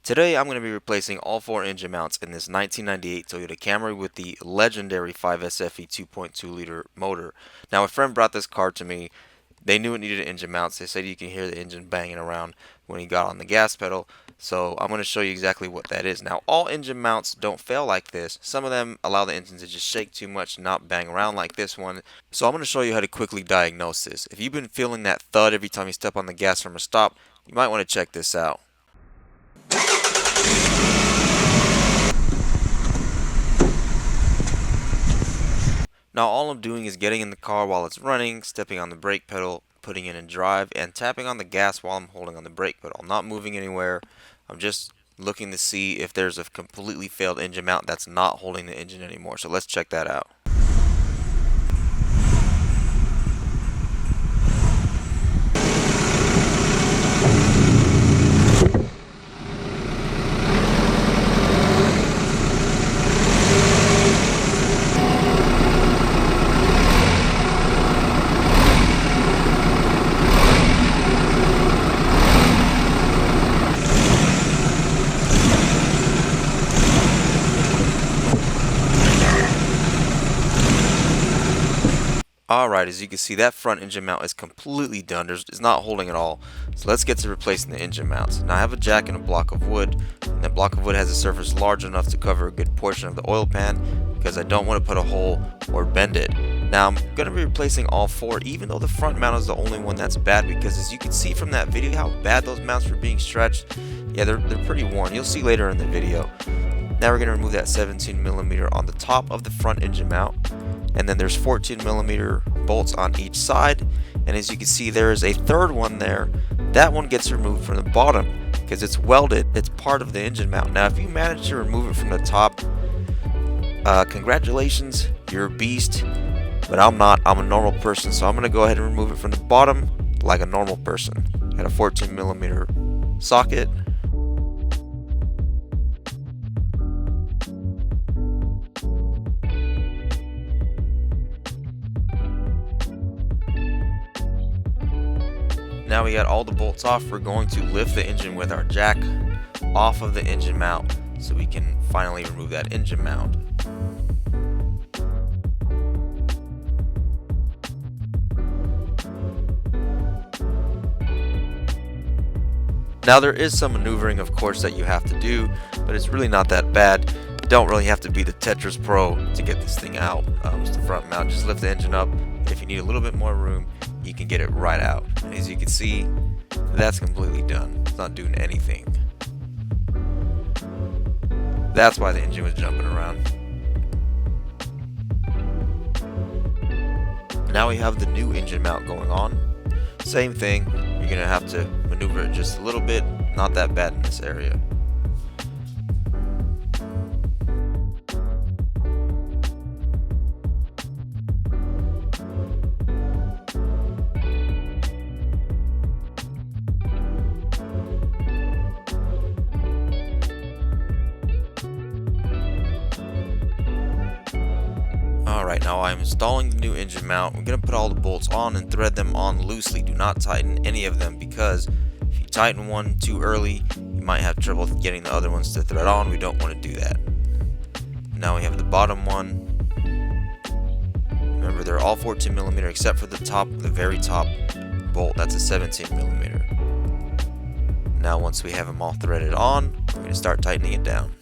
Today I'm going to be replacing all four engine mounts in this 1998 Toyota Camry with the legendary 5SFE 2.2 liter motor. Now a friend brought this car to me. They knew it needed engine mounts. They said you can hear the engine banging around when he got on the gas pedal. So I'm going to show you exactly what that is. Now all engine mounts don't fail like this. Some of them allow the engine to just shake too much and not bang around like this one. So I'm going to show you how to quickly diagnose this. If you've been feeling that thud every time you step on the gas from a stop, you might want to check this out. Now all I'm doing is getting in the car while it's running, stepping on the brake pedal, putting it in drive, and tapping on the gas while I'm holding on the brake pedal. I'm not moving anywhere. I'm just looking to see if there's a completely failed engine mount that's not holding the engine anymore. So let's check that out. Alright, as you can see, that front engine mount is completely done. It's not holding at all. So let's get to replacing the engine mounts. Now I have a jack and a block of wood. And that block of wood has a surface large enough to cover a good portion of the oil pan because I don't want to put a hole or bend it. Now I'm going to be replacing all four, even though the front mount is the only one that's bad, because as you can see from that video how bad those mounts were being stretched. Yeah, they're pretty worn. You'll see later in the video. Now we're going to remove that 17mm on the top of the front engine mount. And then there's 14mm bolts on each side, and as you can see there is a third one there. That one gets removed from the bottom because it's welded. It's part of the engine mount. Now if you manage to remove it from the top, congratulations, you're a beast. But I'm not. I'm a normal person, so I'm going to go ahead and remove it from the bottom like a normal person. Got a 14mm socket. Now we got all the bolts off. We're going to lift the engine with our jack off of the engine mount so we can finally remove that engine mount. Now there is some maneuvering, of course, that you have to do, but it's really not that bad. You don't really have to be the Tetris Pro to get this thing out. Just the front mount, just lift the engine up. If you need a little bit more room, you can get it right out. And as you can see, that's completely done. It's not doing anything. That's why the engine was jumping around. Now we have the new engine mount going on. Same thing, you're gonna have to maneuver it just a little bit. Not that bad in this area. Alright, now I'm installing the new engine mount. We're going to put all the bolts on and thread them on loosely. Do not tighten any of them, because if you tighten one too early, you might have trouble getting the other ones to thread on. We don't want to do that. Now we have the bottom one. Remember, they're all 14mm except for the top, the very top bolt. That's a 17mm. Now once we have them all threaded on, we're going to start tightening it down.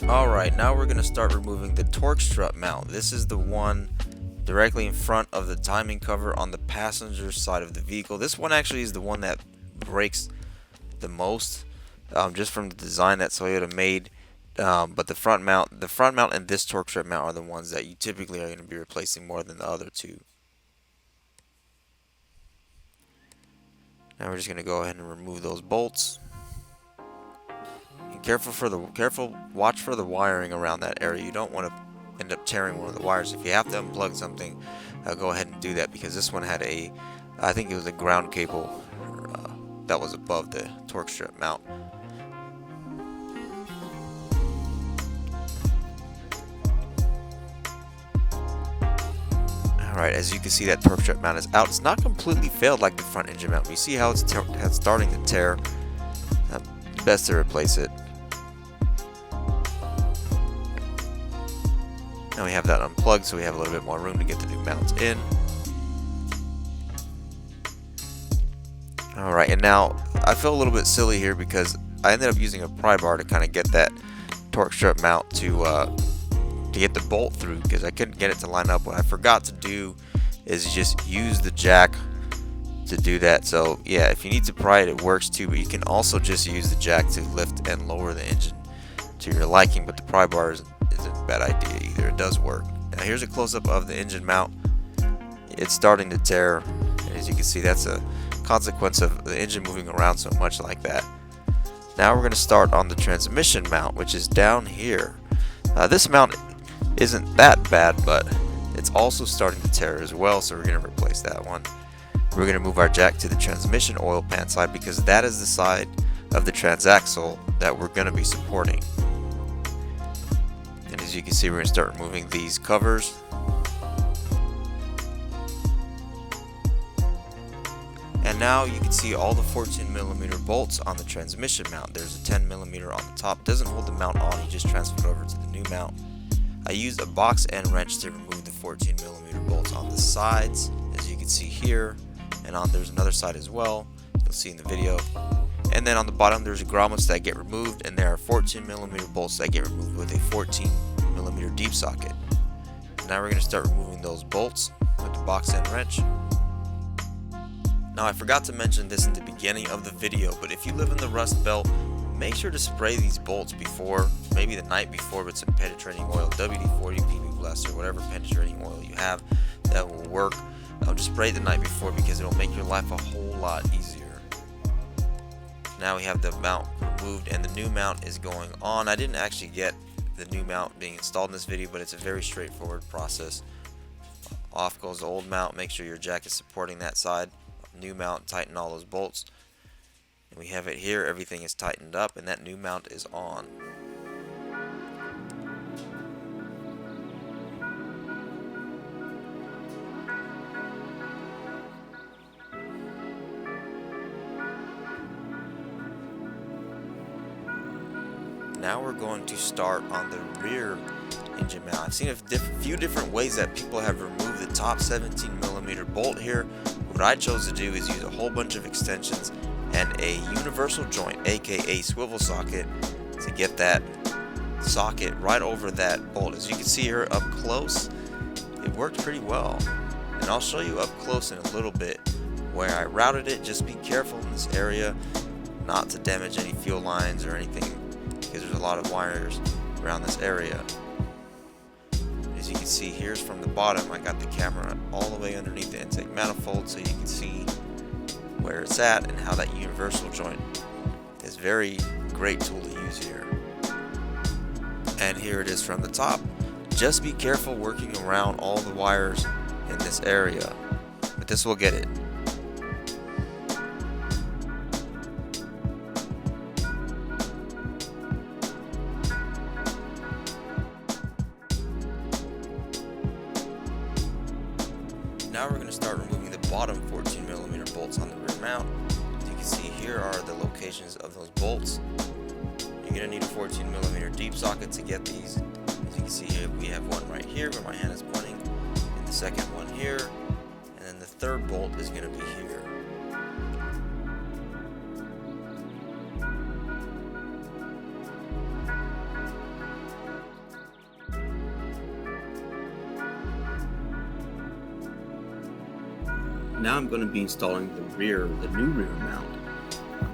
Alright, now we're going to start removing the torque strut mount. This is the one directly in front of the timing cover on the passenger side of the vehicle. This one actually is the one that breaks the most, just from the design that Toyota made. But the front mount and this torque strut mount are the ones that you typically are going to be replacing more than the other two. Now we're just going to go ahead and remove those bolts. Watch for the wiring around that area. You don't want to end up tearing one of the wires. If you have to unplug something, go ahead and do that, because this one had I think it was a ground cable that was above the torque strut mount. Alright, as you can see, that torque strut mount is out. It's not completely failed like the front engine mount, but you see how it's starting to tear. Best to replace it. Now we have that unplugged, so we have a little bit more room to get the new mounts in. Alright, and now I feel a little bit silly here because I ended up using a pry bar to kind of get that torque strut mount to get the bolt through, because I couldn't get it to line up. What I forgot to do is just use the jack to do that. So yeah, if you need to pry it, it works too, but you can also just use the jack to lift and lower the engine to your liking. But the pry bar isn't a bad idea either. It does work. Now here's a close-up of the engine mount. It's starting to tear, and as you can see, that's a consequence of the engine moving around so much like that. Now we're going to start on the transmission mount, which is down here. This mount isn't that bad, but it's also starting to tear as well, so we're going to replace that one. We're going to move our jack to the transmission oil pan side, because that is the side of the transaxle that we're going to be supporting. And as you can see, we're going to start removing these covers. And now you can see all the 14mm bolts on the transmission mount. There's a 10mm on the top. Doesn't hold the mount on, you just transfer it over to the new mount. I used a box end wrench to remove the 14mm bolts on the sides, as you can see here, and there's another side as well, you'll see in the video. And then on the bottom there's grommets that get removed, and there are 14mm bolts that get removed with a 14mm deep socket. Now we're going to start removing those bolts with the box end wrench. Now I forgot to mention this in the beginning of the video, but if you live in the Rust Belt, make sure to spray these bolts before, maybe the night before, with some penetrating oil, WD-40, PB Blast, or whatever penetrating oil you have that will work. Just spray it the night before, because it will make your life a whole lot easier. Now we have the mount removed and the new mount is going on. I didn't actually get the new mount being installed in this video, but it's a very straightforward process. Off goes the old mount, make sure your jack is supporting that side. New mount, tighten all those bolts. And we have it here, everything is tightened up, and that new mount is on. Now we're going to start on the rear engine mount. I've seen a few different ways that people have removed the top 17mm bolt here. What I chose to do is use a whole bunch of extensions and a universal joint, aka swivel socket, to get that socket right over that bolt. As you can see here up close, it worked pretty well, and I'll show you up close in a little bit where I routed it. Just be careful in this area not to damage any fuel lines or anything, because there's a lot of wires around this area. As you can see, here's from the bottom, I got the camera all the way underneath the intake manifold, so you can see where it's at and how that universal joint is very great tool to use here. And here it is from the top. Just be careful working around all the wires in this area, but this will get it. Now we're going to start removing the bottom 14mm bolts on the rear mount. As you can see, here are the locations of those bolts. You're going to need a 14mm deep socket to get these. As you can see here, we have one right here where my hand is pointing, and the second one here, and then the third bolt is going to be here. Now I'm going to be installing the new rear mount.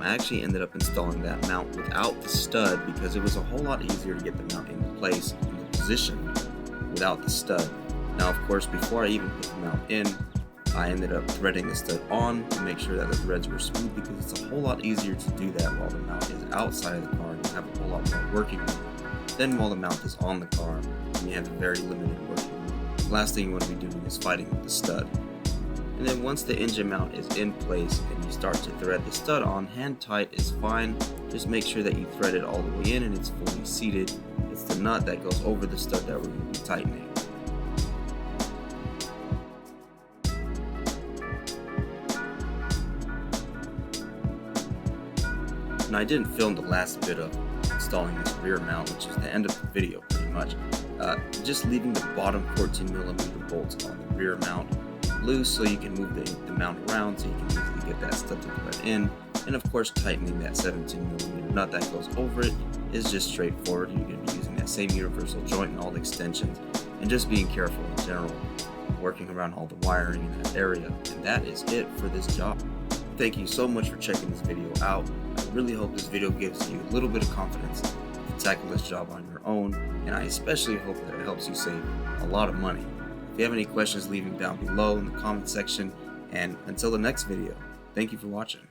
I actually ended up installing that mount without the stud, because it was a whole lot easier to get the mount into place in the position without the stud. Now, of course, before I even put the mount in, I ended up threading the stud on to make sure that the threads were smooth, because it's a whole lot easier to do that while the mount is outside of the car and you have a whole lot more working room than while the mount is on the car and you have a very limited working room. The last thing you want to be doing is fighting with the stud. And then once the engine mount is in place and you start to thread the stud on, hand tight is fine. Just make sure that you thread it all the way in and it's fully seated. It's the nut that goes over the stud that we're going to be tightening. Now I didn't film the last bit of installing this rear mount, which is the end of the video pretty much. Just leaving the bottom 14mm bolts on the rear mount loose so you can move the mount around so you can easily get that stuff to thread in, and of course tightening that 17mm nut that goes over it is just straightforward. You're going to be using that same universal joint and all the extensions, and just being careful in general, working around all the wiring in that area. And that is it for this job. Thank you so much for checking this video out. I really hope this video gives you a little bit of confidence to tackle this job on your own, and I especially hope that it helps you save a lot of money. If you have any questions, leave them down below in the comment section, and until the next video, thank you for watching.